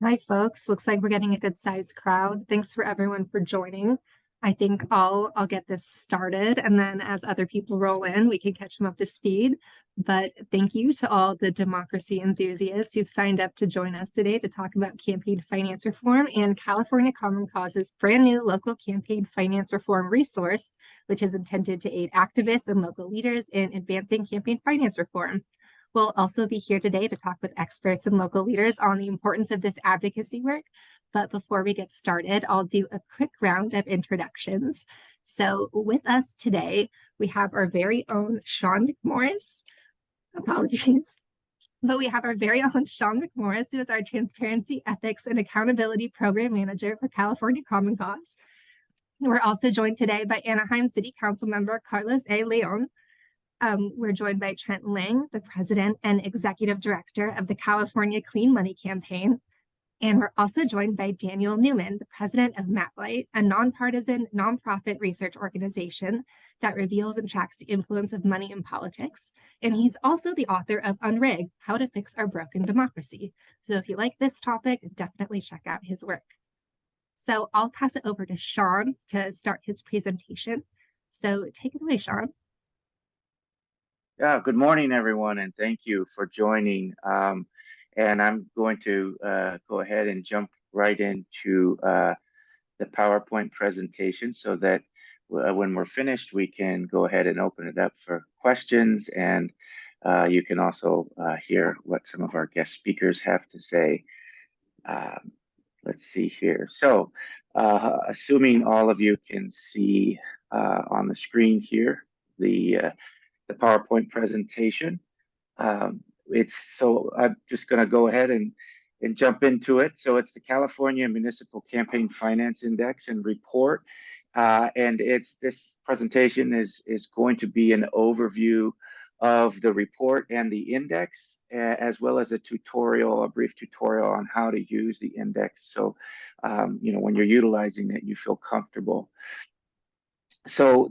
Hi, folks. Looks like we're getting a good sized crowd. Thanks for everyone for joining. I think I'll get this started, and then as other people roll in, we can catch them up to speed. But thank you to all the democracy enthusiasts who've signed up to join us today to talk about campaign finance reform and California Common Cause's brand new local campaign finance reform resource, which is intended to aid activists and local leaders in advancing campaign finance reform. We'll also be here today to talk with experts and local leaders on the importance of this advocacy work. But before we get started, I'll do a quick round of introductions. So with us today, we have our very own Sean McMorris. Apologies. But we have our very own Sean McMorris, who is our Transparency, Ethics, and Accountability Program Manager for California Common Cause. We're also joined today by Anaheim City Council member Carlos A. Leon. We're joined by Trent Lang, the president and executive director of the California Clean Money Campaign. And we're also joined by Daniel Newman, the president of MapLight, a nonpartisan nonprofit research organization that reveals and tracks the influence of money in politics. And he's also the author of Unrig, How to Fix Our Broken Democracy. So if you like this topic, definitely check out his work. So I'll pass it over to Sean to start his presentation. So take it away, Sean. Yeah, good morning, everyone, and thank you for joining. And I'm going to go ahead and jump right into the PowerPoint presentation so that when we're finished, we can go ahead and open it up for questions. And you can also hear what some of our guest speakers have to say. Let's see here. So assuming all of you can see on the screen here, the PowerPoint presentation. I'm just going to go ahead and jump into it. So it's the California Municipal Campaign Finance Index and Report. And this presentation is going to be an overview of the report and the index, as well as a brief tutorial on how to use the index. So, when you're utilizing it, you feel comfortable. So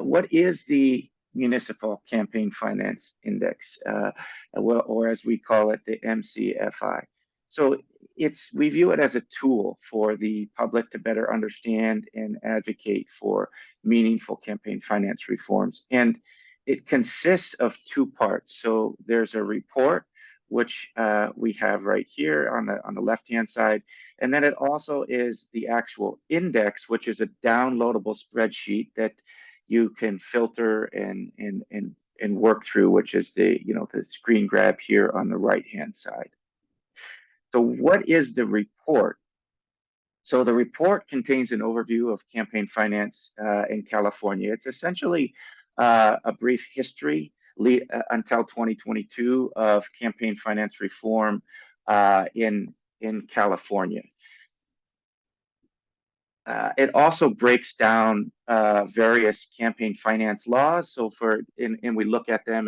what is the Municipal Campaign Finance Index, or as we call it, the MCFI? So we view it as a tool for the public to better understand and advocate for meaningful campaign finance reforms. And it consists of two parts. So there's a report, which we have right here on the left-hand side. And then it also is the actual index, which is a downloadable spreadsheet that you can filter and work through, which is the screen grab here on the right-hand side. So what is the report? So the report contains an overview of campaign finance in California. It's essentially a brief history until 2022 of campaign finance reform in California. It also breaks down various campaign finance laws. So and we look at them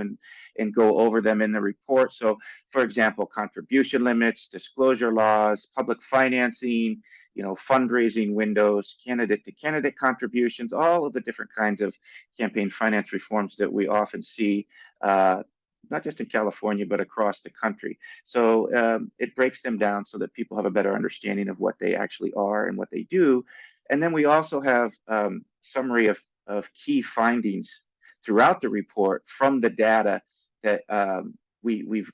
and go over them in the report. So for example, contribution limits, disclosure laws, public financing, fundraising windows, candidate-to-candidate contributions, all of the different kinds of campaign finance reforms that we often see, not just in California, but across the country. So it breaks them down so that people have a better understanding of what they actually are and what they do. And then we also have summary of key findings throughout the report from the data that we've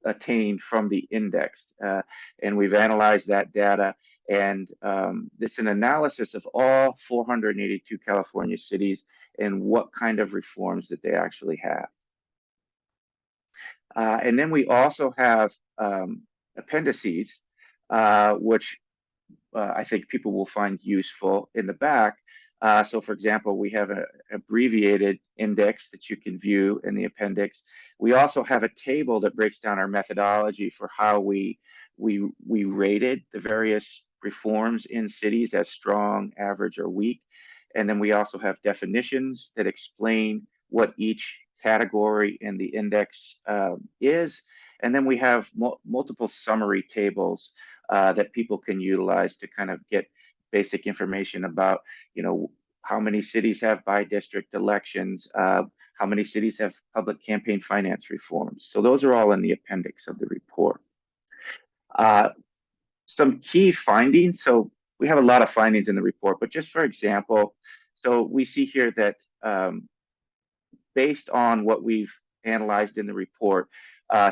attained from the index. And we've analyzed that data. And it's an analysis of all 482 California cities and what kind of reforms that they actually have. And then we also have appendices, which I think people will find useful in the back. So for example, we have an abbreviated index that you can view in the appendix. We also have a table that breaks down our methodology for how we rated the various reforms in cities as strong, average, or weak. And then we also have definitions that explain what each category in the index is. And then we have multiple summary tables that people can utilize to kind of get basic information about, how many cities have by-district elections, how many cities have public campaign finance reforms. So those are all in the appendix of the report. Uh, some key findings. So we have a lot of findings in the report, but just for example, so we see here that based on what we've analyzed in the report,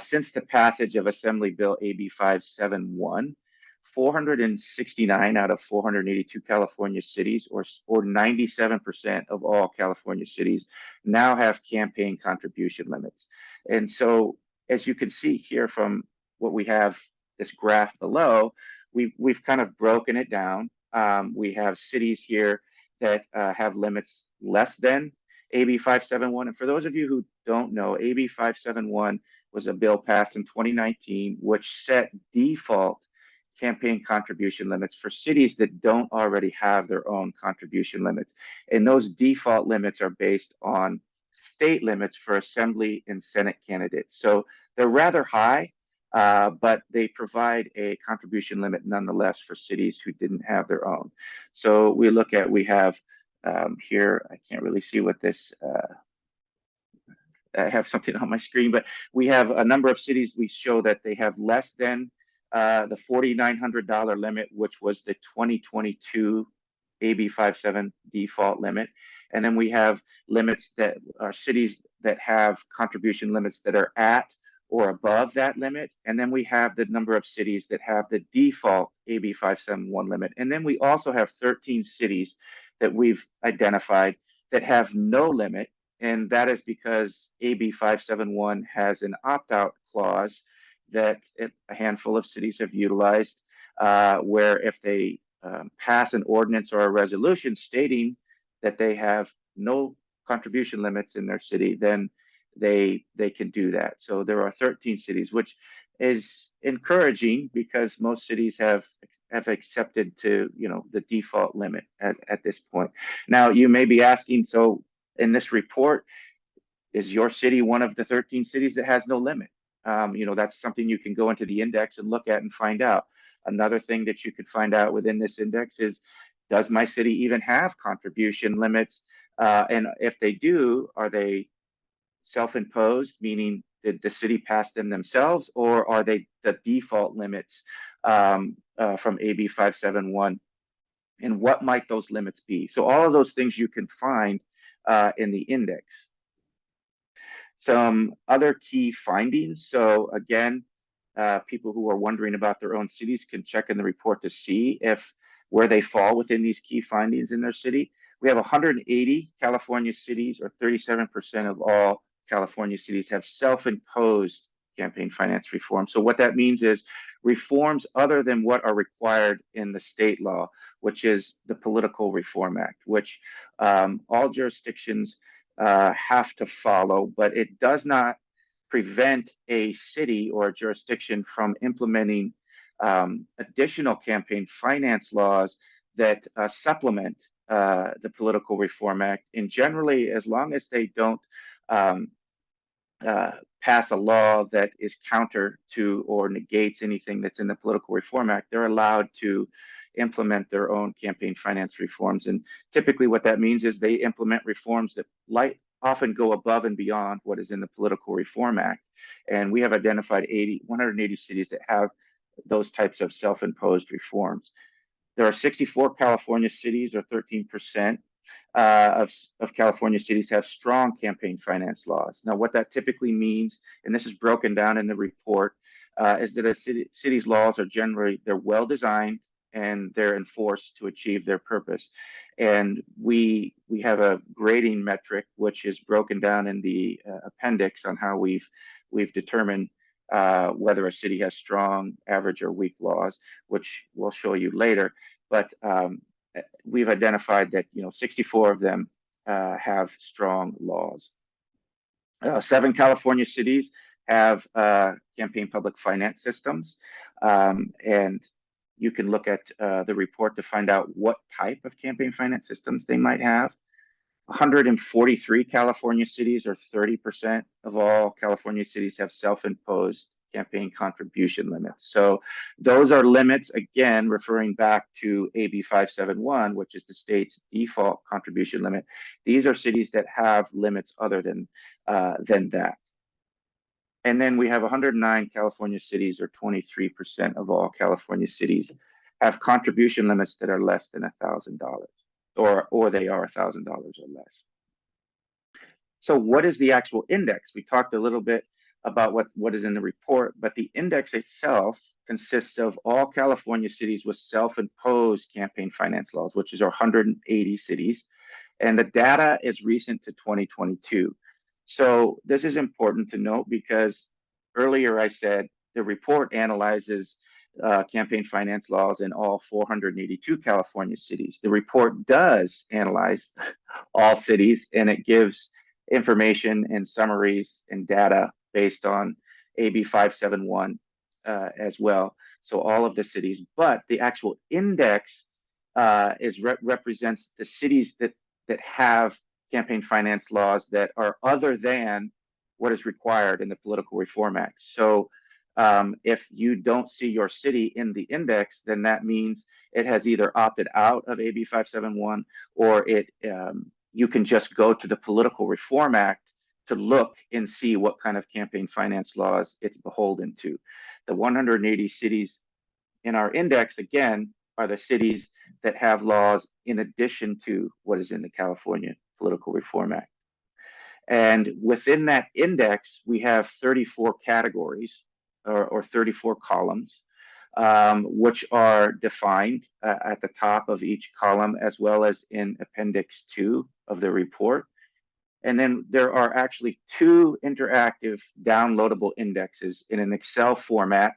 since the passage of Assembly Bill AB 571, 469 out of 482 California cities, or 97% of all California cities, now have campaign contribution limits. And so, as you can see here from what we have, this graph below, we've kind of broken it down. We have cities here that have limits less than AB 571. And for those of you who don't know, AB 571 was a bill passed in 2019, which set default campaign contribution limits for cities that don't already have their own contribution limits. And those default limits are based on state limits for Assembly and Senate candidates. So they're rather high, but they provide a contribution limit nonetheless for cities who didn't have their own. So we have here, I can't really see what this, I have something on my screen, but we have a number of cities we show that they have less than the $4,900 limit, which was the 2022 AB 57 default limit. And then we have limits that are cities that have contribution limits that are at or above that limit. And then we have the number of cities that have the default AB 571 limit. And then we also have 13 cities that we've identified that have no limit. And that is because AB 571 has an opt-out clause that a handful of cities have utilized, where if they pass an ordinance or a resolution stating that they have no contribution limits in their city, then they can do that. So there are 13 cities, which is encouraging because most cities have accepted to the default limit at this point. Now you may be asking, so in this report, is your city one of the 13 cities that has no limit? That's something you can go into the index and look at and find out. Another thing that you could find out within this index is, does my city even have contribution limits? And if they do, are they self-imposed, meaning did the city pass them themselves, or are they the default limits from AB 571? And what might those limits be? So all of those things you can find in the index. Some other key findings. So again, people who are wondering about their own cities can check in the report to see where they fall within these key findings in their city. We have 180 California cities, or 37% of all California cities, have self-imposed campaign finance reform. So what that means is reforms other than what are required in the state law, which is the Political Reform Act, which all jurisdictions have to follow, but it does not prevent a city or a jurisdiction from implementing additional campaign finance laws that supplement the Political Reform Act. And generally, as long as they don't pass a law that is counter to or negates anything that's in the Political Reform Act, they're allowed to implement their own campaign finance reforms. And typically what that means is they implement reforms that often go above and beyond what is in the Political Reform Act. And we have identified 180 cities that have those types of self-imposed reforms. There are 64 California cities, or 13%, of California cities have strong campaign finance laws. Now, what that typically means, and this is broken down in the report, is that a city's laws are they're well designed and they're enforced to achieve their purpose. And we have a grading metric which is broken down in the appendix on how we've determined whether a city has strong, average, or weak laws, which we'll show you later. But we've identified that 64 of them have strong laws. 7 California cities have campaign public finance systems, and you can look at the report to find out what type of campaign finance systems they might have. 143 California cities, or 30% of all California cities, have self-imposed campaign contribution limits. So those are limits, again, referring back to AB 571, which is the state's default contribution limit. These are cities that have limits other than that. And then we have 109 California cities, or 23% of all California cities, have contribution limits that are less than $1,000, or they are $1,000 or less. So what is the actual index? We talked a little bit about what is in the report, but the index itself consists of all California cities with self-imposed campaign finance laws, which is our 180 cities. And the data is recent to 2022. So this is important to note because earlier I said the report analyzes campaign finance laws in all 482 California cities. The report does analyze all cities, and it gives information and summaries and data based on AB 571 as well. So all of the cities, but the actual index represents the cities that have campaign finance laws that are other than what is required in the Political Reform Act. So if you don't see your city in the index, then that means it has either opted out of AB 571, or you can just go to the Political Reform Act to look and see what kind of campaign finance laws it's beholden to. The 180 cities in our index, again, are the cities that have laws in addition to what is in the California Political Reform Act. And within that index, we have 34 categories, or 34 columns, which are defined at the top of each column, as well as in Appendix 2 of the report. And then there are actually 2 interactive downloadable indexes in an Excel format.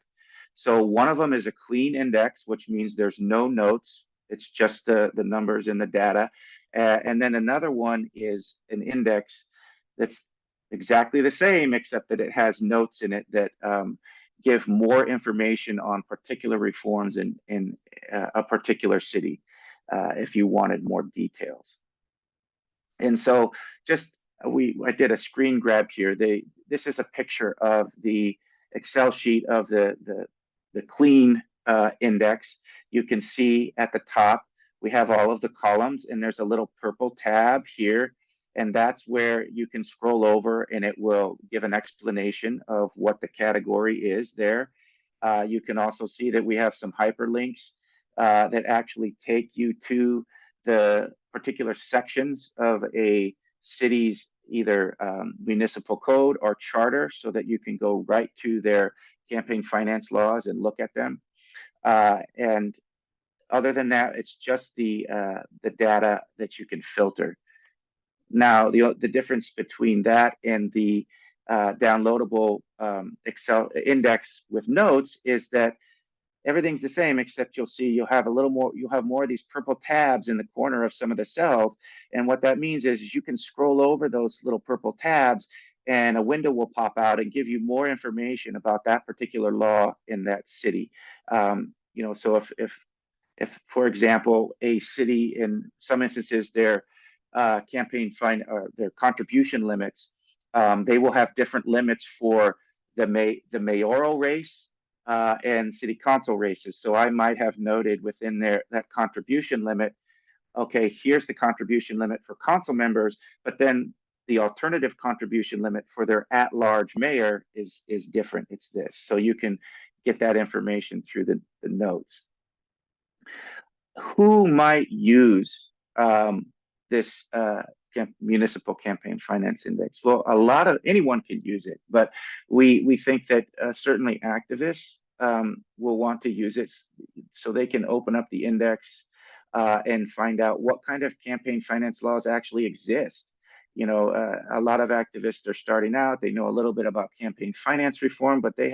So one of them is a clean index, which means there's no notes. It's just the numbers and the data. And then another one is an index that's exactly the same, except that it has notes in it that give more information on particular reforms in a particular city, if you wanted more details. And so I did a screen grab here. This is a picture of the Excel sheet of the clean index. You can see at the top, we have all of the columns, and there's a little purple tab here. And that's where you can scroll over and it will give an explanation of what the category is there. You can also see that we have some hyperlinks that actually take you to the particular sections of a city's either municipal code or charter, so that you can go right to their campaign finance laws and look at them. And other than that, it's just the data that you can filter. Now, the difference between that and the downloadable Excel index with notes is that everything's the same, except you'll have more of these purple tabs in the corner of some of the cells. And what that means is you can scroll over those little purple tabs, and a window will pop out and give you more information about that particular law in that city. So if, for example, a city, in some instances, their their contribution limits, they will have different limits for the mayoral race and city council races. So I might have noted within that contribution limit, okay, here's the contribution limit for council members, but then the alternative contribution limit for their at-large mayor is different. It's this. So you can get that information through the notes. Who might use this municipal campaign finance index? Well, anyone can use it, but we think that certainly activists will want to use it, so they can open up the index and find out what kind of campaign finance laws actually exist. A lot of activists are starting out. They know a little bit about campaign finance reform, but they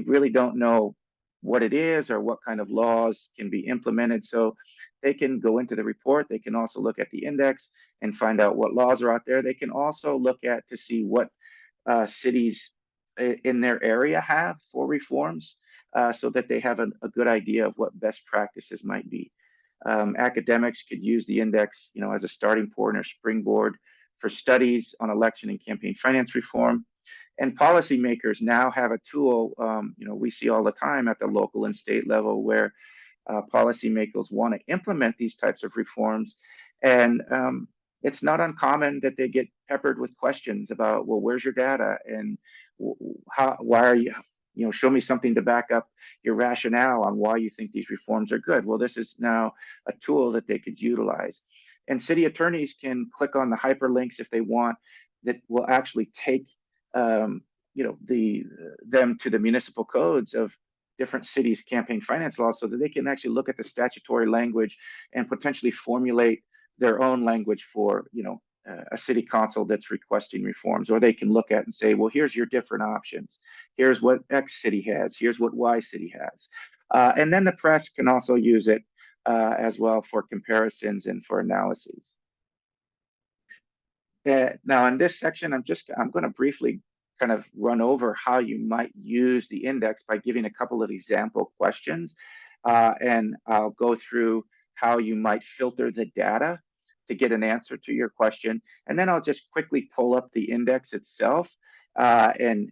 really don't know what it is or what kind of laws can be implemented. So they can go into the report. They can also look at the index and find out what laws are out there. They can also look at to see what cities in their area have for reforms, so that they have a good idea of what best practices might be. Academics could use the index, as a starting point or springboard for studies on election and campaign finance reform. And policymakers now have a tool, we see all the time at the local and state level, where policymakers want to implement these types of reforms. And it's not uncommon that they get peppered with questions about, well, where's your data? And why are you, show me something to back up your rationale on why you think these reforms are good. Well, this is now a tool that they could utilize. And city attorneys can click on the hyperlinks if they want, that will actually take them to the municipal codes of different cities' campaign finance laws, so that they can actually look at the statutory language and potentially formulate their own language for a city council that's requesting reforms. Or they can look at and say, well, here's your different options. Here's what X city has. Here's what Y city has. And then the press can also use it as well for comparisons and for analyses. Now in this section, I'm going to briefly kind of run over how you might use the index by giving a couple of example questions. And I'll go through how you might filter the data to get an answer to your question. And then I'll just quickly pull up the index itself and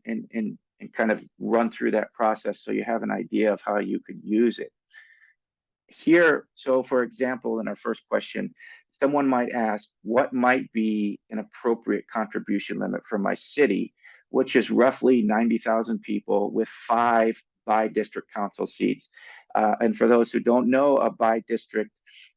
kind of run through that process so you have an idea of how you could use it. Here, so for example, in our first question, someone might ask, what might be an appropriate contribution limit for my city, which is roughly 90,000 people with 5 by-district council seats. And for those who don't know, a by-district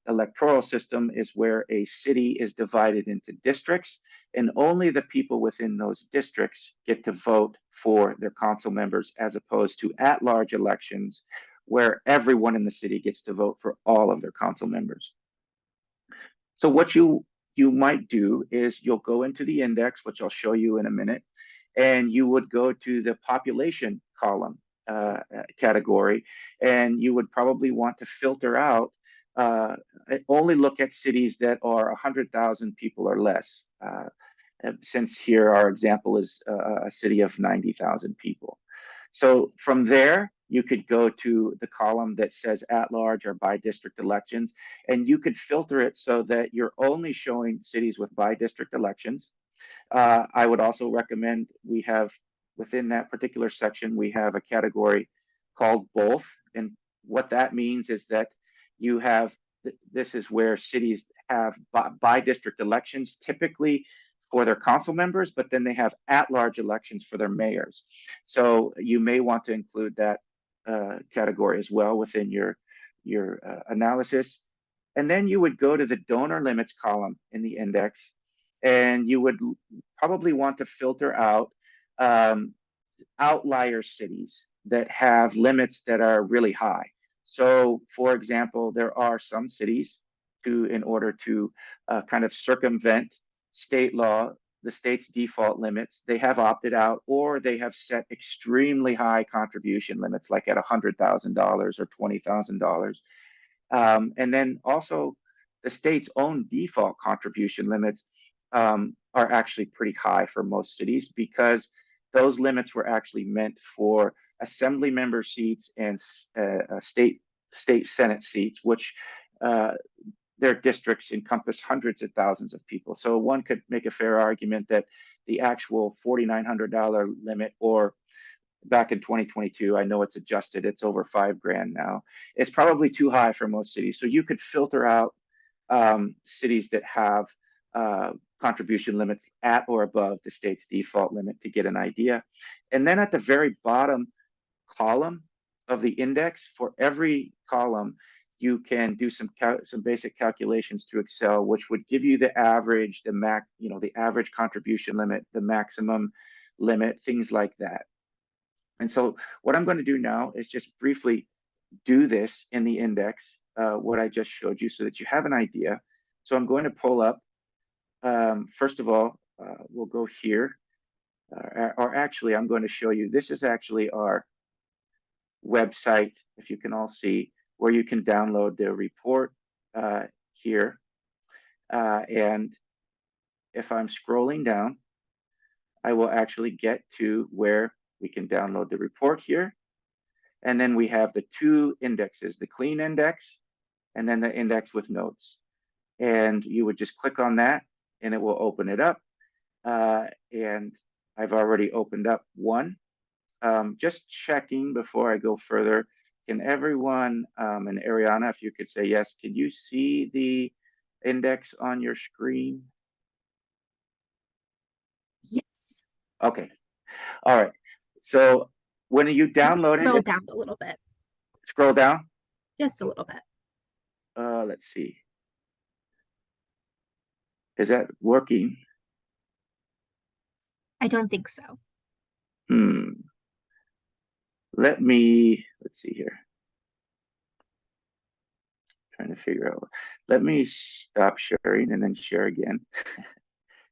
electoral system is where a city is divided into districts, and only the people within those districts get to vote for their council members, as opposed to at-large elections, where everyone in the city gets to vote for all of their council members. So what you might do is you'll go into the index, which I'll show you in a minute, and you would go to the population column category, and you would probably want to filter out, only look at cities that are 100,000 people or less. Since here our example is a city of 90,000 people. So from there, you could go to the column that says at-large or by-district elections, and you could filter it so that you're only showing cities with by-district elections. I would also recommend we have, within that particular section, we have a category called both. And what that means is that you have, this is where cities have by-district elections, typically for their council members, but then they have at-large elections for their mayors. So you may want to include that category as well within your analysis. And then you would go to the donor limits column in the index, and you would probably want to filter out outlier cities that have limits that are really high. So for example, there are some cities in order to kind of circumvent state law, the state's default limits, they have opted out, or they have set extremely high contribution limits, like at $100,000 or $20,000. And then also the state's own default contribution limits are actually pretty high for most cities, because those limits were actually meant for assembly member seats and state senate seats, which their districts encompass hundreds of thousands of people. So one could make a fair argument that the actual $4,900 limit, or back in 2022, I know it's adjusted, it's over $5,000 now, it's probably too high for most cities. So you could filter out cities that have contribution limits at or above the state's default limit to get an idea. And then at the very bottom column of the index, for every column, you can do some basic calculations through Excel, which would give you the average, the average contribution limit, the maximum limit, things like that. And so what I'm going to do now is just briefly do this in the index, what I just showed you, so that you have an idea. So I'm going to pull up, first of all, we'll go here, or actually I'm going to show you, this is actually our website, if you can all see, where you can download the report here. And if I'm scrolling down, I will actually get to where we can download the report here. And then we have the two indexes, the clean index, and then the index with notes. And you would just click on that and it will open it up. And I've already opened up one. Just checking before I go further. Can everyone, and Ariana, if you could say yes, can you see the index on your screen? Yes. Okay. All right. So when you download Scroll it, down a little bit, scroll down. just a little bit. Let's see. Is that working? I don't think so. Let's see here. Trying to figure out. Let me stop sharing and then share again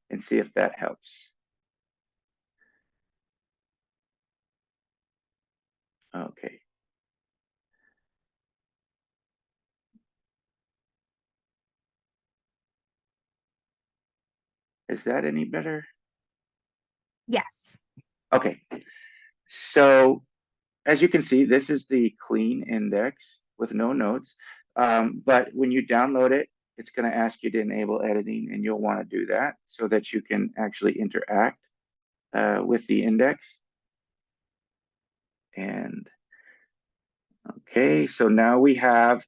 and see if that helps. Okay. Is that any better? Yes. Okay. So as you can see, this is the clean index with no notes. But when you download it, it's going to ask you to enable editing, and you'll want to do that so that you can actually interact with the index. And okay, so now we have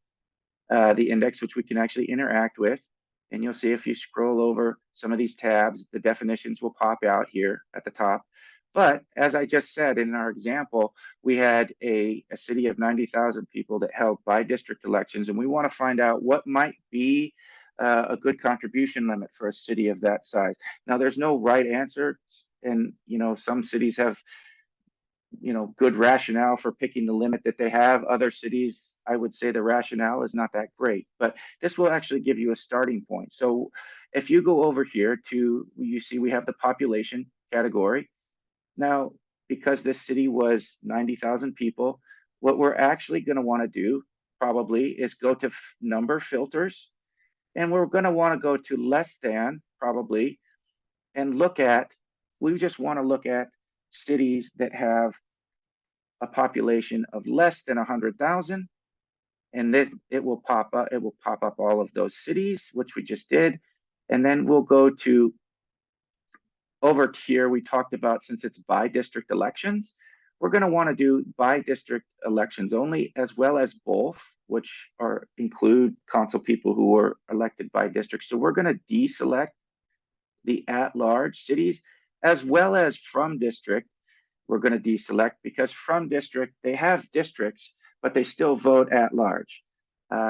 the index, which we can actually interact with. And you'll see if you scroll over some of these tabs, the definitions will pop out here at the top. But as I just said in our example, we had a city of 90,000 people that held by district elections, and we want to find out what might be a good contribution limit for a city of that size. Now, there's no right answer, and some cities have good rationale for picking the limit that they have. Other cities, I would say the rationale is not that great, but this will actually give you a starting point. So if you go over here you see we have the population category. Now, because this city was 90,000 people, what we're actually going to want to do probably is go to number filters, and we're going to want to go to less than probably, and we just want to look at cities that have a population of less than 100,000, and this it will pop up all of those cities, which we just did. And then we'll go to over here. We talked about, since it's by district elections, we're going to want to do by district elections only, as well as both, which include council people who were elected by district. So we're going to deselect the at-large cities, as well as from district. We're going to deselect, because from district, they have districts, but they still vote at large.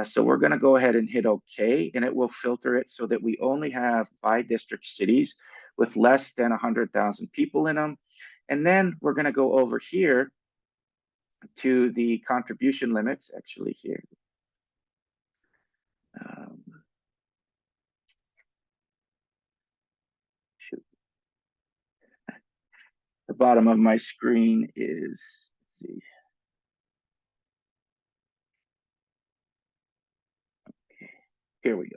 So we're going to go ahead and hit OK, and it will filter it so that we only have by district cities with less than 100,000 people in them. And then we're going to go over here to the contribution limits, actually here. The bottom of my screen is, let's see. Okay, here we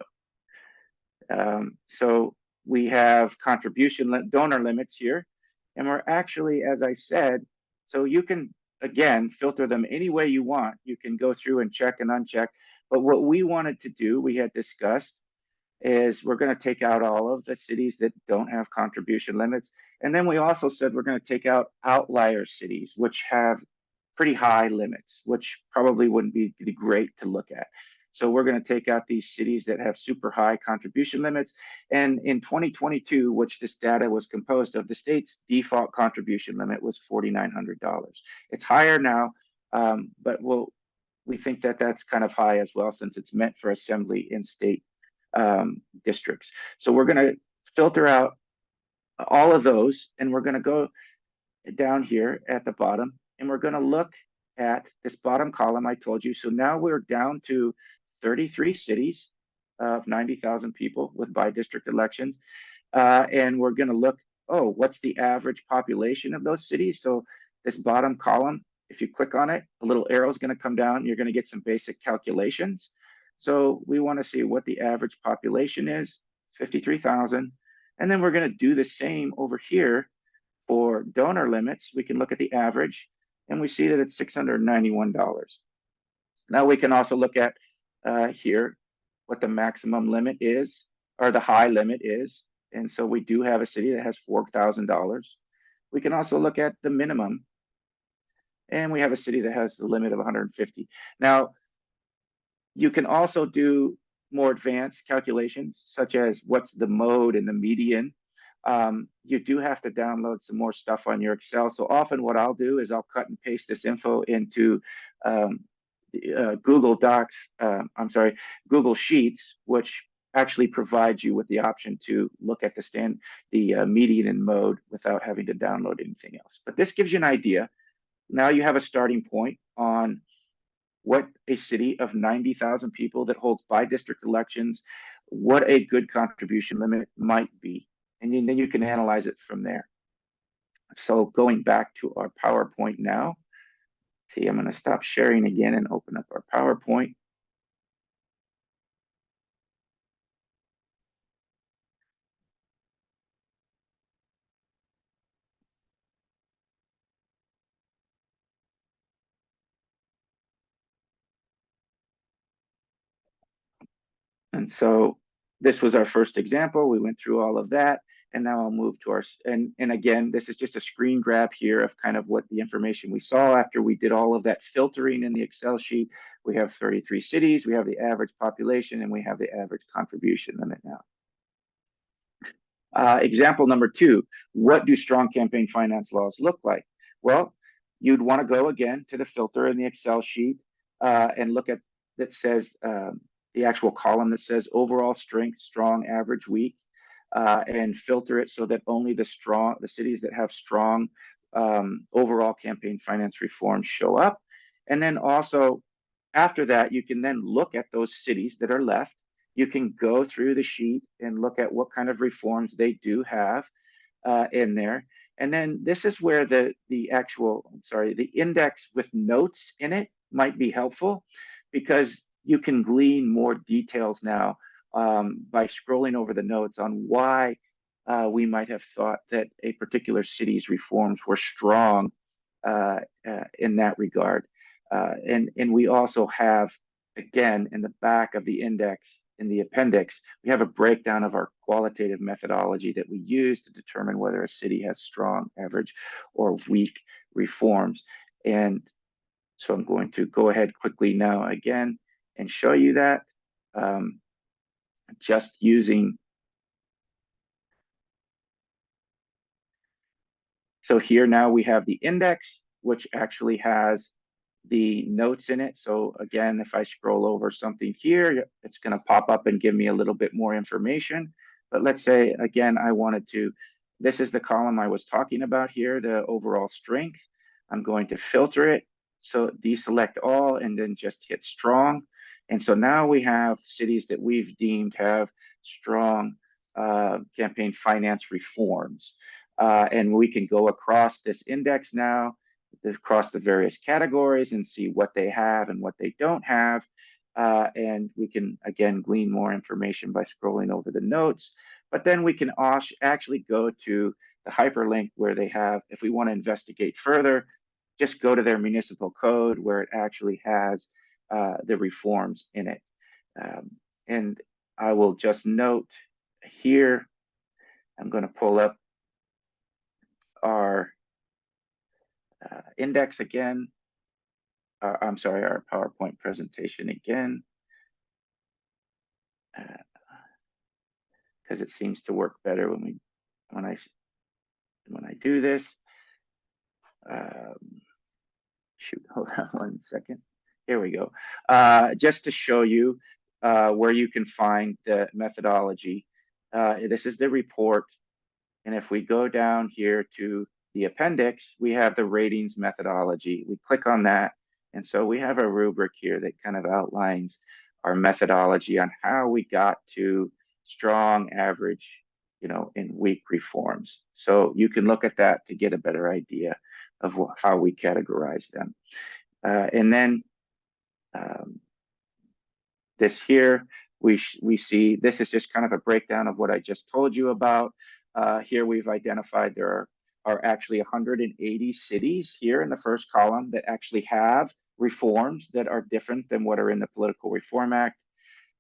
go. So we have donor limits here, and we're actually, as I said, so you can, again, filter them any way you want. You can go through and check and uncheck, but what we wanted to do, we had discussed, is we're going to take out all of the cities that don't have contribution limits. And then we also said we're going to take out outlier cities, which have pretty high limits, which probably wouldn't be great to look at. So we're going to take out these cities that have super high contribution limits. And in 2022, which this data was composed of, the state's default contribution limit was $4,900. It's higher now, but we think that that's kind of high as well, since it's meant for assembly in state districts. So we're going to filter out all of those, and we're going to go down here at the bottom, and we're going to look at this bottom column I told you. So now we're down to 33 cities of 90,000 people with by district elections. And we're going to look, what's the average population of those cities? So this bottom column, if you click on it, a little arrow is going to come down. You're going to get some basic calculations. So we want to see what the average population is, 53,000. And then we're going to do the same over here for donor limits. We can look at the average, and we see that it's $691. Now we can also look at here what the maximum limit is, or the high limit is. And so we do have a city that has $4,000. We can also look at the minimum, and we have a city that has the limit of 150. Now, you can also do more advanced calculations, such as what's the mode and the median. You do have to download some more stuff on your Excel. So often what I'll do is I'll cut and paste this info into um, Google Docs, I'm sorry, Google Sheets, which actually provides you with the option to look at the median and mode without having to download anything else. But this gives you an idea. Now you have a starting point on what a city of 90,000 people that holds by-district elections, what a good contribution limit might be. And then you can analyze it from there. So going back to our PowerPoint now, see, I'm going to stop sharing again and open up our PowerPoint. And so this was our first example. We went through all of that. And now I'll move to and again, this is just a screen grab here of kind of what the information we saw after we did all of that filtering in the Excel sheet. We have 33 cities, we have the average population, and we have the average contribution limit now. Example number 2, what do strong campaign finance laws look like? Well, you'd want to go again to the filter in the Excel sheet and look at that says the actual column that says overall strength, strong, average, weak, and filter it so that only the cities that have strong overall campaign finance reforms show up. And then also after that, you can then look at those cities that are left. You can go through the sheet and look at what kind of reforms they do have in there. And then this is where the index with notes in it might be helpful, because you can glean more details now by scrolling over the notes on why we might have thought that a particular city's reforms were strong in that regard. And we also have, again, in the back of the index, in the appendix, we have a breakdown of our qualitative methodology that we use to determine whether a city has strong, average, or weak reforms. And so I'm going to go ahead quickly now again and show you that just using. So here now we have the index, which actually has the notes in it. So again, if I scroll over something here, it's going to pop up and give me a little bit more information. But let's say, again, this is the column I was talking about here, the overall strength. I'm going to filter it. So deselect all and then just hit strong. And so now we have cities that we've deemed have strong campaign finance reforms. And we can go across this index now, across the various categories, and see what they have and what they don't have. And we can, again, glean more information by scrolling over the notes. But then we can actually go to the hyperlink where they have, if we want to investigate further, just go to their municipal code where it actually has the reforms in it. And I will just note here, I'm going to pull up our index again. I'm sorry, our PowerPoint presentation again, because it seems to work better when I do this. Shoot, hold on 1 second. Here we go. Just to show you where you can find the methodology. This is the report. And if we go down here to the appendix, we have the ratings methodology. We click on that. And so we have a rubric here that kind of outlines our methodology on how we got to strong, average, and weak reforms. So you can look at that to get a better idea of how we categorize them. And then this here, we see this is just kind of a breakdown of what I just told you about. Here we've identified there are actually 180 cities here in the first column that actually have reforms that are different than what are in the Political Reform Act.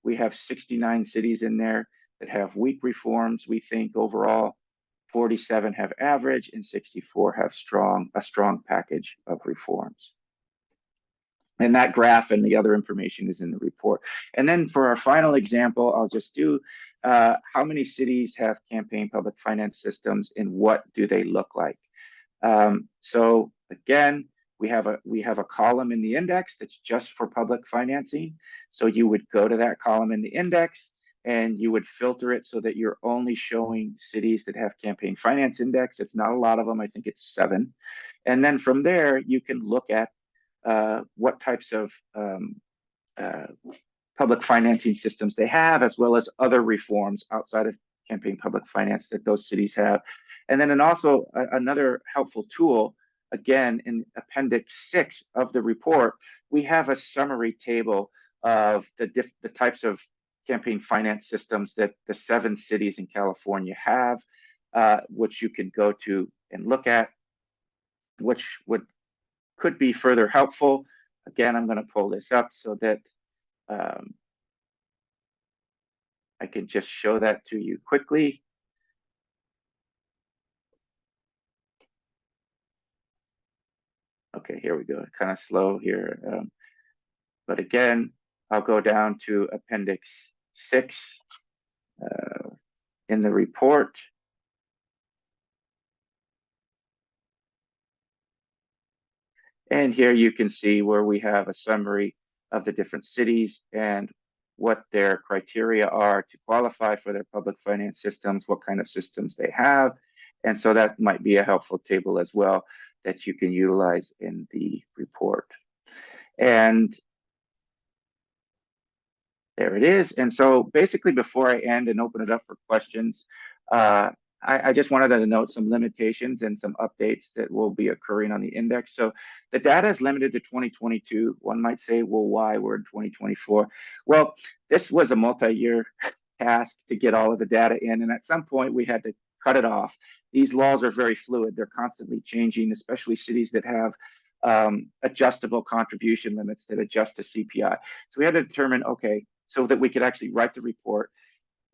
We have 69 cities in there that have weak reforms. We think overall 47 have average and 64 have a strong package of reforms. And that graph and the other information is in the report. And then for our final example, I'll just do how many cities have campaign public finance systems and what do they look like? So again, we have a column in the index that's just for public financing. So you would go to that column in the index and you would filter it so that you're only showing cities that have campaign finance index. It's not a lot of them. I think it's 7. And then from there, you can look at what types of uh, public financing systems they have, as well as other reforms outside of campaign public finance that those cities have. And then also another helpful tool, again, in Appendix 6 of the report, we have a summary table of the types of campaign finance systems that the 7 cities in California have, which you can go to and look at, which could be further helpful. Again, I'm going to pull this up so that I can just show that to you quickly. Okay, here we go. Kind of slow here. But again, I'll go down to Appendix 6 in the report. And here you can see where we have a summary of the different cities and what their criteria are to qualify for their public finance systems, what kind of systems they have. And so that might be a helpful table as well that you can utilize in the report. And there it is. And so basically, before I end and open it up for questions, I just wanted to note some limitations and some updates that will be occurring on the index. So the data is limited to 2022. One might say, well, why we're in 2024? Well, this was a multi-year task to get all of the data in. And at some point, we had to cut it off. These laws are very fluid. They're constantly changing, especially cities that have adjustable contribution limits that adjust to CPI. So we had to determine, okay, so that we could actually write the report.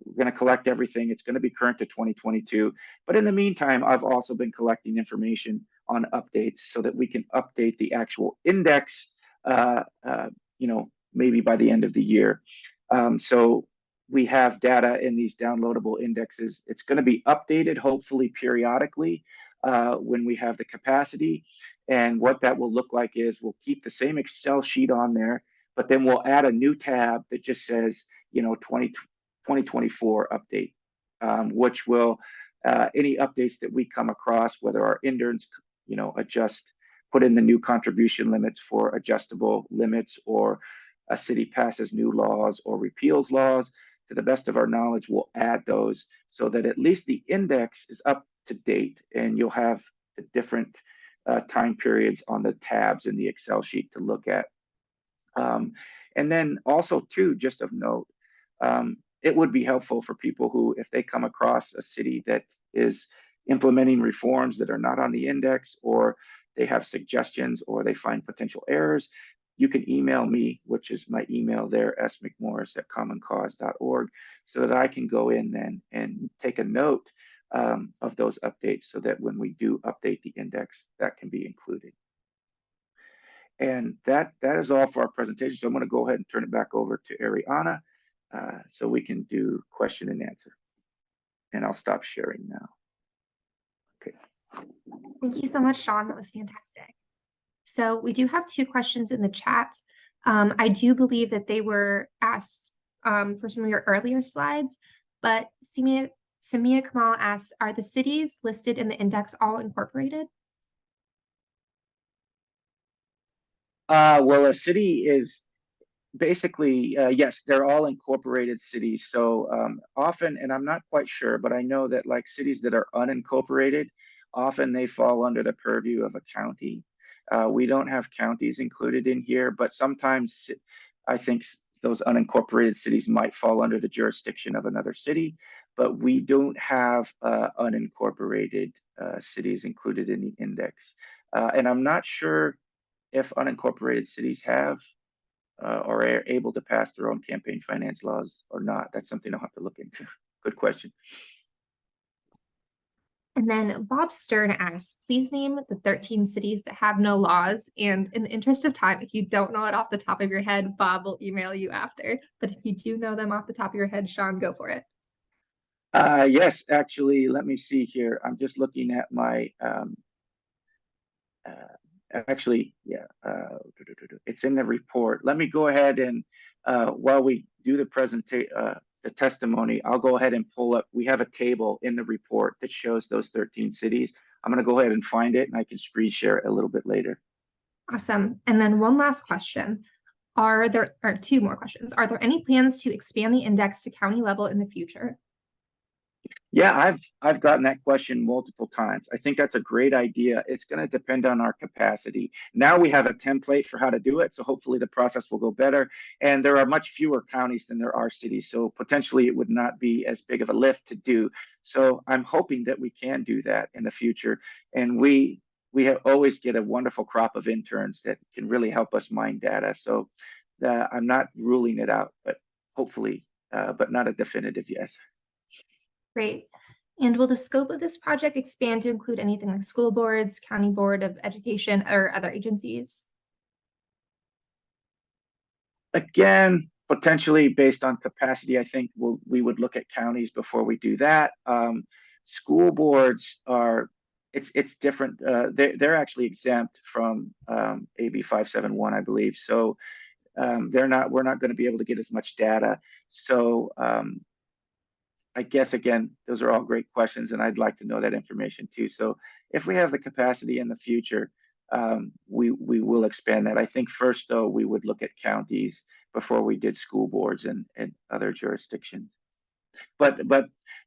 We're going to collect everything. It's going to be current to 2022. But in the meantime, I've also been collecting information on updates so that we can update the actual index, maybe by the end of the year. So we have data in these downloadable indexes. It's going to be updated, hopefully periodically, when we have the capacity. And what that will look like is we'll keep the same Excel sheet on there, but then we'll add a new tab that just says, 2024 update, which will, any updates that we come across, whether our interns, put in the new contribution limits for adjustable limits, or a city passes new laws or repeals laws, to the best of our knowledge, we'll add those so that at least the index is up to date and you'll have the different time periods on the tabs in the Excel sheet to look at. And then also too, just of note, it would be helpful for people who, if they come across a city that is implementing reforms that are not on the index, or they have suggestions, or they find potential errors, you can email me, which is my email there, smcmorris@commoncause.org, so that I can go in then and take a note of those updates so that when we do update the index, that can be included. And that is all for our presentation. So I'm going to go ahead and turn it back over to Ariana so we can do question and answer. And I'll stop sharing now. Okay. Thank you so much, Sean. That was fantastic. So we do have 2 questions in the chat. I do believe that they were asked for some of your earlier slides, but Samia Kamal asks, are the cities listed in the index all incorporated? Well, a city is basically, yes, they're all incorporated cities. So often, and I'm not quite sure, but I know that like cities that are unincorporated, often they fall under the purview of a county. We don't have counties included in here, but sometimes I think those unincorporated cities might fall under the jurisdiction of another city, but we don't have unincorporated cities included in the index. And I'm not sure if unincorporated cities have or are able to pass their own campaign finance laws or not. That's something I'll have to look into. Good question. And then Bob Stern asks, please name the 13 cities that have no laws. And in the interest of time, if you don't know it off the top of your head, Bob will email you after. But if you do know them off the top of your head, Sean, go for it. Yes, actually, let me see here. I'm just looking at my actually, yeah, it's in the report. Let me go ahead and while we do the presentation, the testimony, I'll go ahead and pull up. We have a table in the report that shows those 13 cities. I'm going to go ahead and find it, and I can screen share it a little bit later. Awesome. And then one last question. Are there, or two more questions. Are there any plans to expand the index to county level in the future? Yeah, I've gotten that question multiple times. I think that's a great idea. It's going to depend on our capacity. Now we have a template for how to do it, so hopefully the process will go better. And there are much fewer counties than there are cities, so potentially it would not be as big of a lift to do. So I'm hoping that we can do that in the future. And we always get a wonderful crop of interns that can really help us mine data. So I'm not ruling it out, but hopefully, but not a definitive yes. Great. And will the scope of this project expand to include anything like school boards, county board of education, or other agencies? Again, potentially based on capacity, I think we would look at counties before we do that. School boards are, it's different. They're actually exempt from AB 571, I believe. So we're not going to be able to get as much data. So I guess, again, those are all great questions, and I'd like to know that information too. So if we have the capacity in the future, we will expand that. I think first, though, we would look at counties before we did school boards and other jurisdictions. But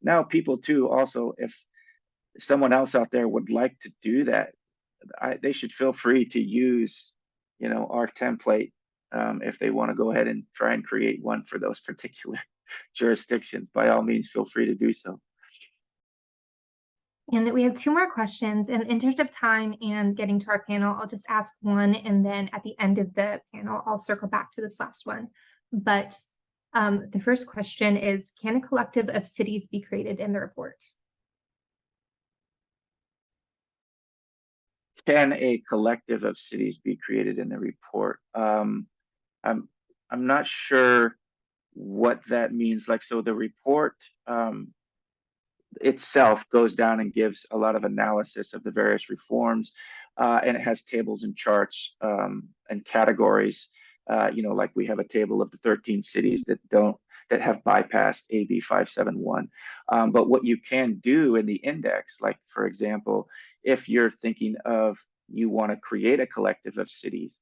now people too, also, if someone else out there would like to do that, they should feel free to use, our template if they want to go ahead and try and create one for those particular jurisdictions. By all means, feel free to do so. And we have two more questions. In the interest of time and getting to our panel, I'll just ask one, and then at the end of the panel, I'll circle back to this last one. But the first question is, can a collective of cities be created in the report? Can a collective of cities be created in the report? I'm not sure what that means. Like, so the report itself goes down and gives a lot of analysis of the various reforms, and it has tables and charts and categories. Like we have a table of the 13 cities that have bypassed AB 571. But what you can do in the index, like for example, if you're thinking of you want to create a collective of cities,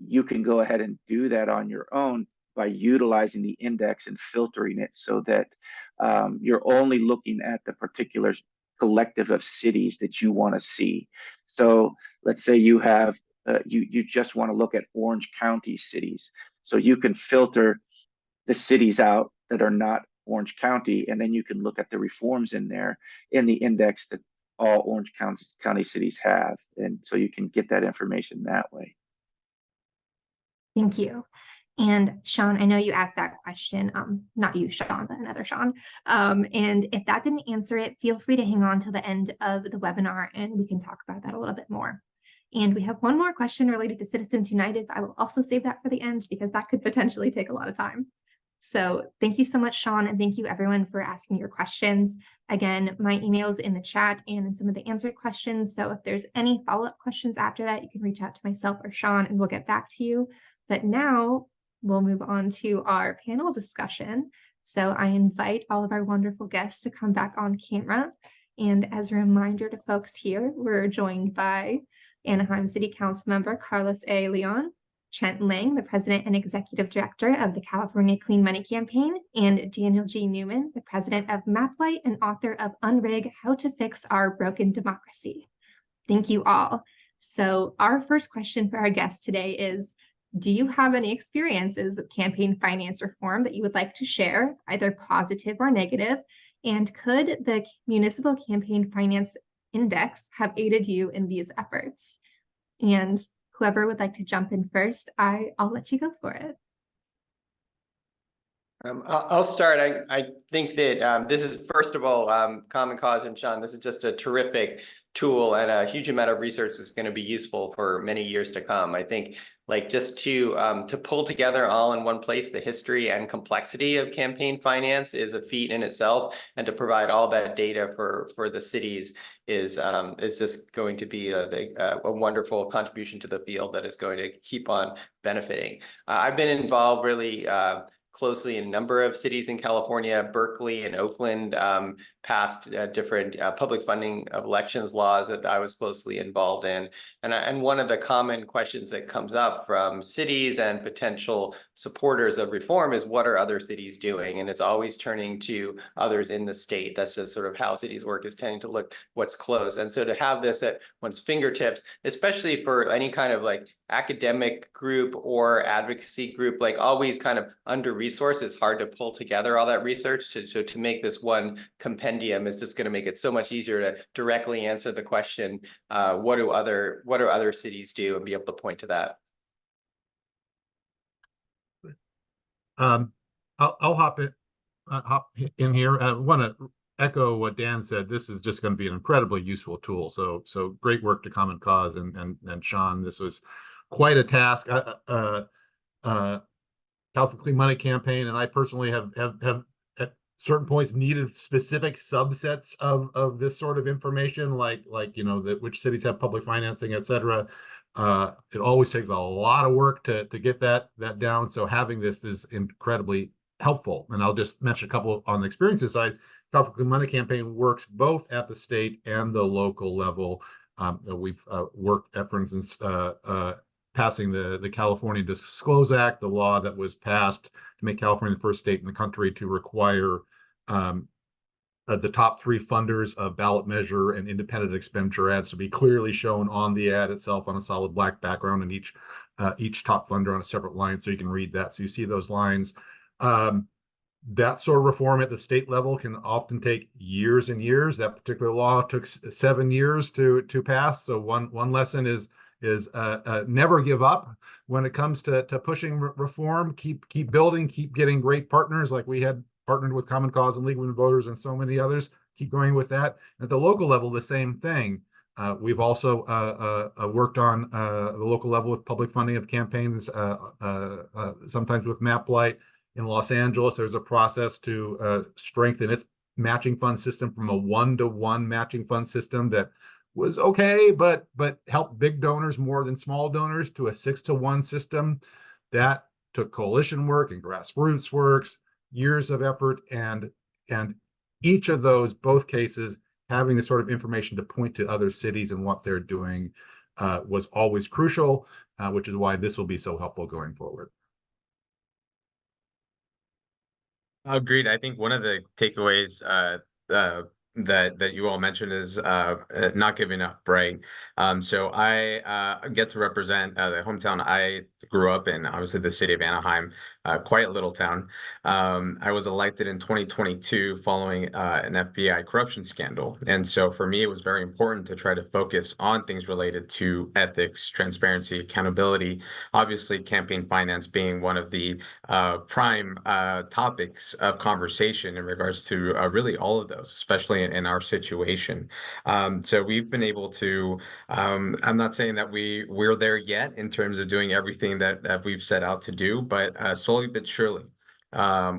you can go ahead and do that on your own by utilizing the index and filtering it so that you're only looking at the particular collective of cities that you want to see. So let's say you have you just want to look at Orange County cities, so you can filter the cities out that are not Orange County, and then you can look at the reforms in there in the index that all Orange County cities have, and so you can get that information that way. Thank you. And Sean, I know you asked that question, not you, Sean, but another Sean. And if that didn't answer it, feel free to hang on till the end of the webinar and we can talk about that a little bit more. And we have one more question related to Citizens United. I will also save that for the end because that could potentially take a lot of time. So thank you so much, Sean, and thank you everyone for asking your questions. Again, my email is in the chat and in some of the answered questions. So if there's any follow-up questions after that, you can reach out to myself or Sean and we'll get back to you. But now we'll move on to our panel discussion. So I invite all of our wonderful guests to come back on camera. And as a reminder to folks here, we're joined by Anaheim City Council member Carlos A. Leon, Trent Lang, the President and Executive Director of the California Clean Money Campaign, and Daniel G. Newman, the President of MapLight and author of Unrig: How to Fix Our Broken Democracy. Thank you all. So our first question for our guest today is, do you have any experiences with campaign finance reform that you would like to share, either positive or negative? And could the Municipal Campaign Finance Index have aided you in these efforts? And whoever would like to jump in first, I'll let you go for it. I'll start. I think that this is, first of all, Common Cause and Sean, this is just a terrific tool, and a huge amount of research is going to be useful for many years to come. I think like just to pull together all in one place the history and complexity of campaign finance is a feat in itself, and to provide all that data for the cities is just going to be a wonderful contribution to the field that is going to keep on benefiting. I've been involved really closely in a number of cities in California. Berkeley and Oakland passed different public funding of elections laws that I was closely involved in. And one of the common questions that comes up from cities and potential supporters of reform is, what are other cities doing? And it's always turning to others in the state. That's just sort of how cities work, is tending to look what's close. And so to have this at one's fingertips, especially for any kind of like academic group or advocacy group, like always kind of under-resourced, it's hard to pull together all that research to make this one compendium is just going to make it so much easier to directly answer the question, what do other cities do, and be able to point to that. I'll hop in here. I want to echo what Dan said. This is just going to be an incredibly useful tool. So great work to Common Cause and Sean. This was quite a task. California Clean Money Campaign and I personally have at certain points needed specific subsets of this sort of information, like which cities have public financing, etc. It always takes a lot of work to get that down. So having this is incredibly helpful. And I'll just mention a couple on the experiences side. California Clean Money Campaign works both at the state and the local level. We've worked at, for instance, passing the California Disclose Act, the law that was passed to make California the first state in the country to require the top 3 funders of ballot measure and independent expenditure ads to be clearly shown on the ad itself on a solid black background, and each top funder on a separate line, so you can read that. So you see those lines. That sort of reform at the state level can often take years and years. That particular law took 7 years to pass. So one lesson is never give up when it comes to pushing reform. Keep building, keep getting great partners, like we had partnered with Common Cause and League of Women Voters and so many others. Keep going with that. At the local level, the same thing. We've also worked on the local level with public funding of campaigns, sometimes with MapLight. In Los Angeles, there's a process to strengthen its matching fund system from a 1-to-1 matching fund system that was okay, but helped big donors more than small donors, to a 6-to-1 system. That took coalition work and grassroots works, years of effort, and each of those, both cases, having the sort of information to point to other cities and what they're doing was always crucial, which is why this will be so helpful going forward. Agreed. I think one of the takeaways that you all mentioned is not giving up, right? So I get to represent the hometown I grew up in, obviously the city of Anaheim, quite a little town. I was elected in 2022 following an FBI corruption scandal. And so for me, it was very important to try to focus on things related to ethics, transparency, accountability, obviously campaign finance being one of the prime topics of conversation in regards to really all of those, especially in our situation. So we've been able to, I'm not saying that we're there yet in terms of doing everything that we've set out to do, but slowly but surely,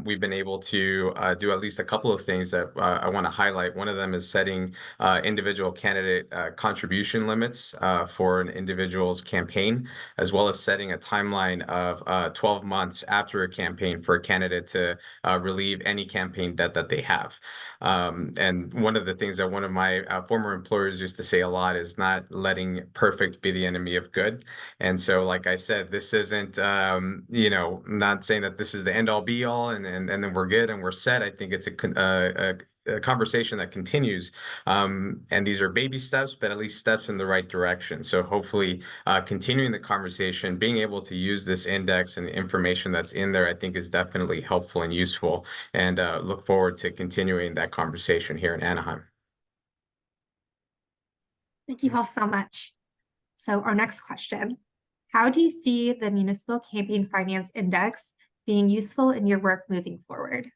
we've been able to do at least a couple of things that I want to highlight. One of them is setting individual candidate contribution limits for an individual's campaign, as well as setting a timeline of 12 months after a campaign for a candidate to relieve any campaign debt that they have. And one of the things that one of my former employers used to say a lot is not letting perfect be the enemy of good. And so, like I said, this isn't, not saying that this is the end all be all and then we're good and we're set. I think it's a conversation that continues. And these are baby steps, but at least steps in the right direction. So hopefully continuing the conversation, being able to use this index and the information that's in there, I think is definitely helpful and useful, and look forward to continuing that conversation here in Anaheim. Thank you all so much. So our next question, how do you see the Municipal Campaign Finance Index being useful in your work moving forward?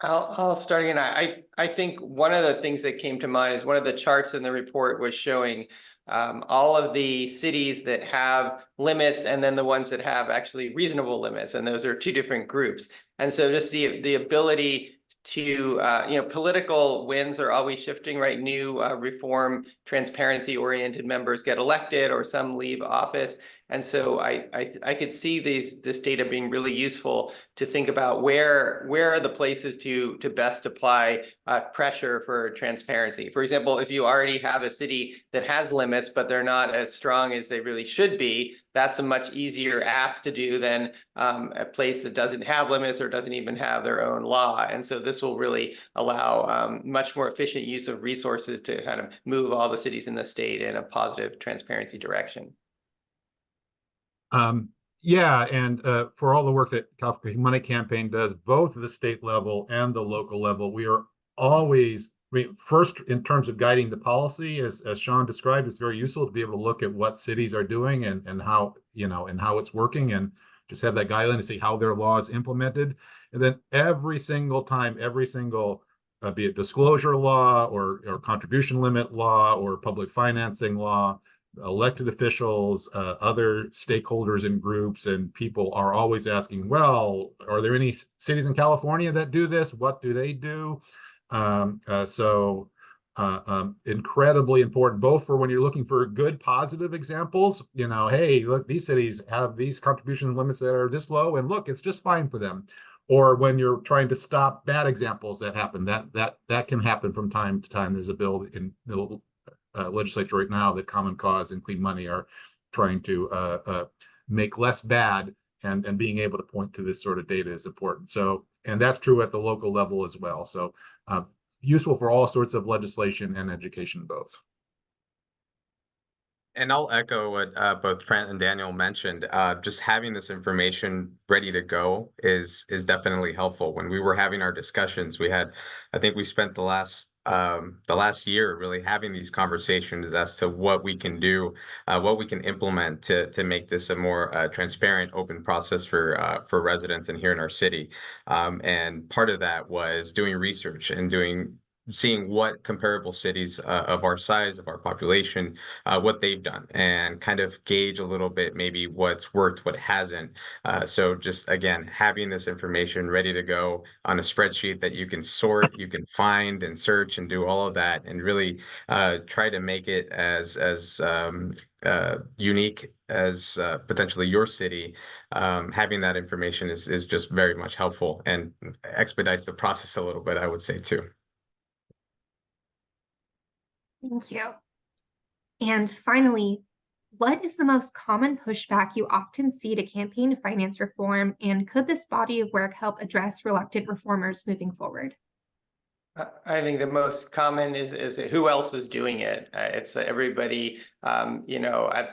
I'll start again. I think one of the things that came to mind is one of the charts in the report was showing all of the cities that have limits and then the ones that have actually reasonable limits. And those are two different groups. And so just the ability to, political winds are always shifting, right? New reform, transparency oriented members get elected or some leave office. And so I could see this data being really useful to think about where are the places to best apply pressure for transparency. For example, if you already have a city that has limits, but they're not as strong as they really should be, that's a much easier ask to do than a place that doesn't have limits or doesn't even have their own law. And so this will really allow much more efficient use of resources to kind of move all the cities in the state in a positive transparency direction. Yeah, and for all the work that California Money Campaign does, both at the state level and the local level, we are always, first in terms of guiding the policy, as Sean described, it's very useful to be able to look at what cities are doing and how, and how it's working, and just have that guideline to see how their law is implemented. And then every single time, every single be it disclosure law or contribution limit law or public financing law, elected officials, other stakeholders and groups and people are always asking, well, are there any cities in California that do this? What do they do? Incredibly important, both for when you're looking for good positive examples, hey, look, these cities have these contribution limits that are this low, and look, it's just fine for them. Or when you're trying to stop bad examples that happen, that can happen from time to time. There's a bill in the legislature right now that Common Cause and Clean Money are trying to make less bad, and being able to point to this sort of data is important. So, and that's true at the local level as well. So useful for all sorts of legislation and education both. And I'll echo what both Trent and Daniel mentioned. Just having this information ready to go is definitely helpful. When we were having our discussions, I think we spent the last year really having these conversations as to what we can do, what we can implement to make this a more transparent, open process for residents and here in our city. And part of that was doing research and seeing what comparable cities of our size, of our population, what they've done, and kind of gauge a little bit maybe what's worked, what hasn't. So just, again, having this information ready to go on a spreadsheet that you can sort, you can find and search and do all of that, and really try to make it as unique as potentially your city. Having that information is just very much helpful and expedites the process a little bit, I would say, too. Thank you. And finally, what is the most common pushback you often see to campaign finance reform, and could this body of work help address reluctant reformers moving forward? I think the most common is who else is doing it. It's everybody, at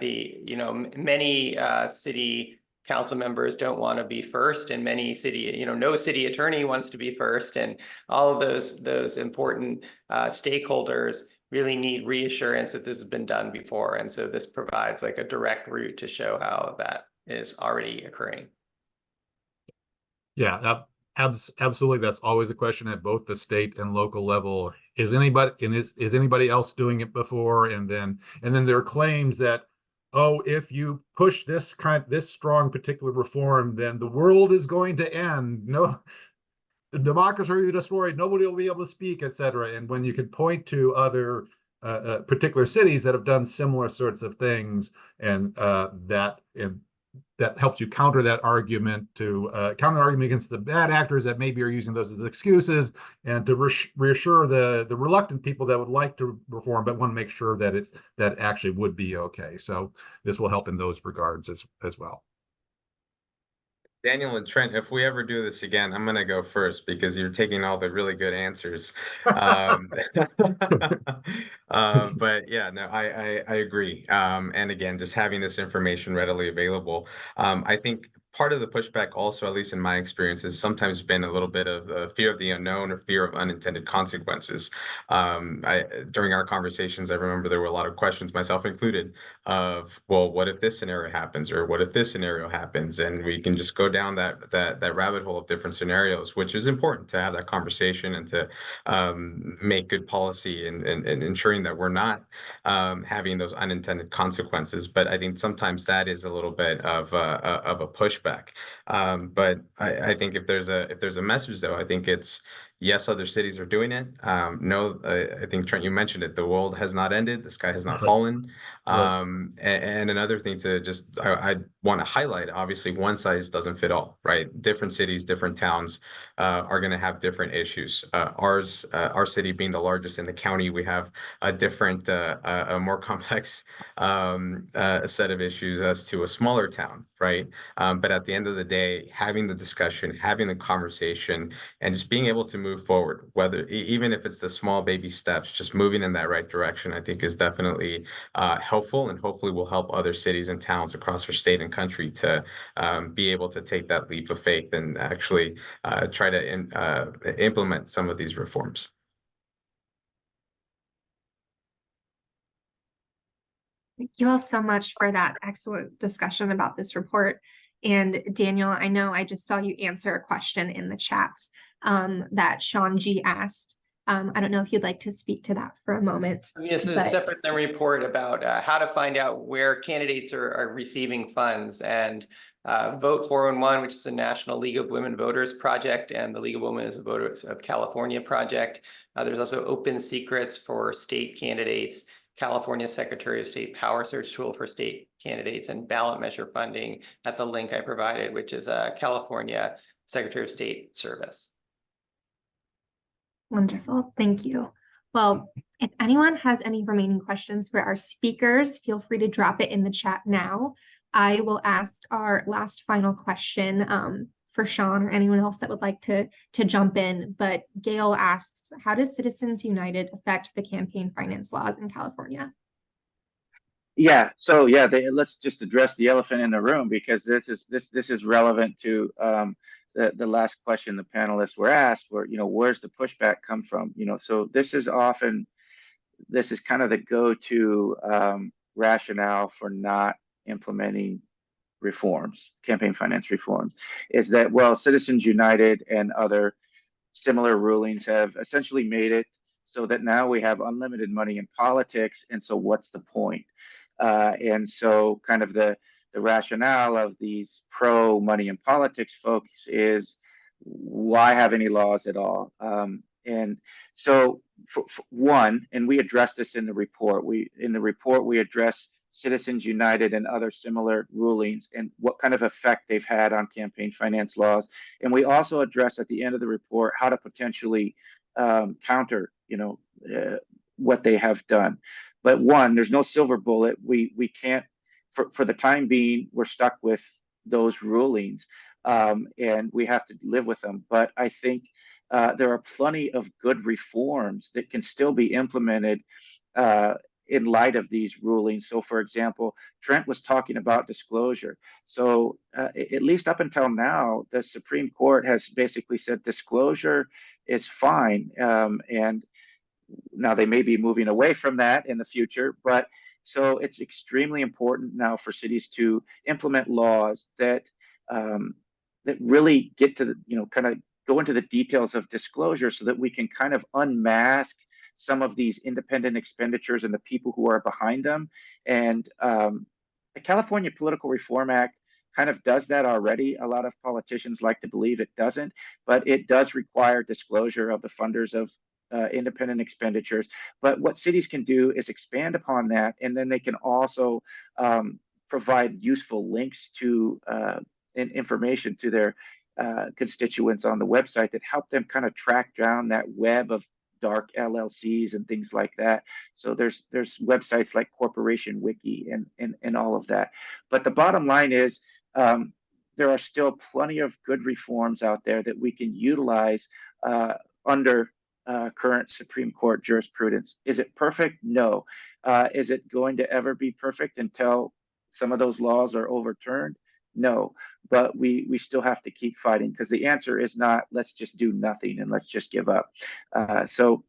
the, many city council members don't want to be first, and many city, no city attorney wants to be first, and all of those important stakeholders really need reassurance that this has been done before. And so this provides like a direct route to show how that is already occurring. Yeah, absolutely. That's always a question at both the state and local level. Is anybody else doing it before? And then there are claims that, oh, if you push this strong particular reform, then the world is going to end. No, the democracy will be destroyed. Nobody will be able to speak, etc. And when you can point to other particular cities that have done similar sorts of things, and that helps you counter that argument, to counter the argument against the bad actors that maybe are using those as excuses, and to reassure the reluctant people that would like to reform but want to make sure that that actually would be okay. So this will help in those regards as well. Daniel and Trent, if we ever do this again, I'm going to go first because you're taking all the really good answers. But yeah, no, I agree. And again, just having this information readily available, I think part of the pushback also, at least in my experience, has sometimes been a little bit of fear of the unknown or fear of unintended consequences. During our conversations, I remember there were a lot of questions, myself included, of, well, what if this scenario happens, or what if this scenario happens? And we can just go down that rabbit hole of different scenarios, which is important to have that conversation and to make good policy and ensuring that we're not having those unintended consequences. But I think sometimes that is a little bit of a pushback. But I think if there's a message, though, I think it's, yes, other cities are doing it. No, I think, Trent, you mentioned it. The world has not ended. The sky has not Right. fallen. Right. And another thing to just, I want to highlight, obviously, one size doesn't fit all, right? Different cities, different towns are going to have different issues. Our city being the largest in the county, we have a different, a more complex set of issues as to a smaller town, right? But at the end of the day, having the discussion, having the conversation, and just being able to move forward, whether even if it's the small baby steps, just moving in that right direction, I think is definitely helpful, and hopefully will help other cities and towns across our state and country to be able to take that leap of faith and actually try to implement some of these reforms. Thank you all so much for that excellent discussion about this report. And Daniel, I know I just saw you answer a question in the chat that Sean G asked. I don't know if you'd like to speak to that for a moment. This is a separate report about how to find out where candidates are receiving funds. And Vote 411, which is a National League of Women Voters project, and the League of Women Voters of California project. There's also Open Secrets for state candidates, California Secretary of State Power Search Tool for state candidates, and ballot measure funding at the link I provided, which is a California Secretary of State service. Wonderful, thank you. Well, if anyone has any remaining questions for our speakers, feel free to drop it in the chat now. I will ask our last final question for Sean or anyone else that would like to jump in. But Gail asks, how does Citizens United affect the campaign finance laws in California? Yeah, so yeah, let's just address the elephant in the room, because this is relevant to the last question the panelists were asked, where, where's the pushback come from? So this is kind of the go-to rationale for not implementing reforms, campaign finance reforms, is that, well, Citizens United and other similar rulings have essentially made it so that now we have unlimited money in politics, and so what's the point? And so kind of the rationale of these pro money in politics folks is, why have any laws at all? And so for one, and we address this in the report, we address Citizens United and other similar rulings and what kind of effect they've had on campaign finance laws. And we also address at the end of the report how to potentially counter, what they have done. But one, there's no silver bullet. We can't, for the time being, we're stuck with those rulings, and we have to live with them. But I think there are plenty of good reforms that can still be implemented in light of these rulings. So, for example, Trent was talking about disclosure. So at least up until now, the Supreme Court has basically said disclosure is fine. And now they may be moving away from that in the future, but so it's extremely important now for cities to implement laws that that really get to the, kind of go into the details of disclosure, so that we can kind of unmask some of these independent expenditures and the people who are behind them. And the California Political Reform Act kind of does that already. A lot of politicians like to believe it doesn't, but it does require disclosure of the funders of independent expenditures. But what cities can do is expand upon that, and then they can also provide useful links to and information to their constituents on the website that help them kind of track down that web of dark LLCs and things like that. So there's websites like Corporation Wiki and all of that. But the bottom line is there are still plenty of good reforms out there that we can utilize under current Supreme Court jurisprudence. Is it perfect? No. Is it going to ever be perfect until some of those laws are overturned? No, but we still have to keep fighting, because the answer is not let's just do nothing and let's just give up. So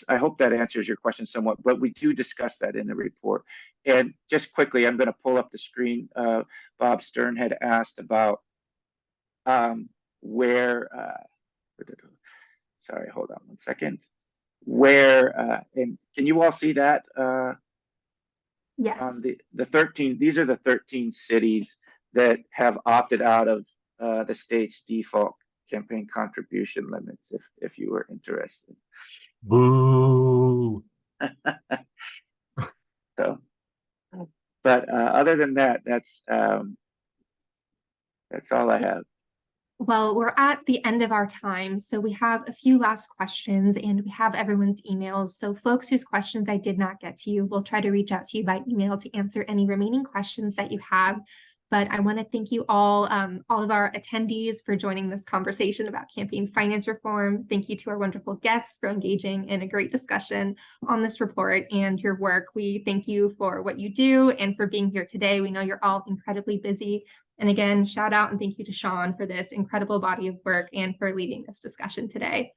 I hope that answers your question somewhat, but we do discuss that in the report. And just quickly, I'm going to pull up the screen. Bob Stern had asked about where, sorry, hold on one second. Where, and can you all see that? Yes. The 13, these are the 13 cities that have opted out of the state's default campaign contribution limits, if you were interested. Boo. So, but other than that, that's all I have. Well, we're at the end of our time, so we have a few last questions and we have everyone's emails. So folks whose questions I did not get to you, we'll try to reach out to you by email to answer any remaining questions that you have. But I want to thank you all of our attendees for joining this conversation about campaign finance reform. Thank you to our wonderful guests for engaging in a great discussion on this report and your work. We thank you for what you do and for being here today. We know you're all incredibly busy. And again, shout out and thank you to Sean for this incredible body of work and for leading this discussion today.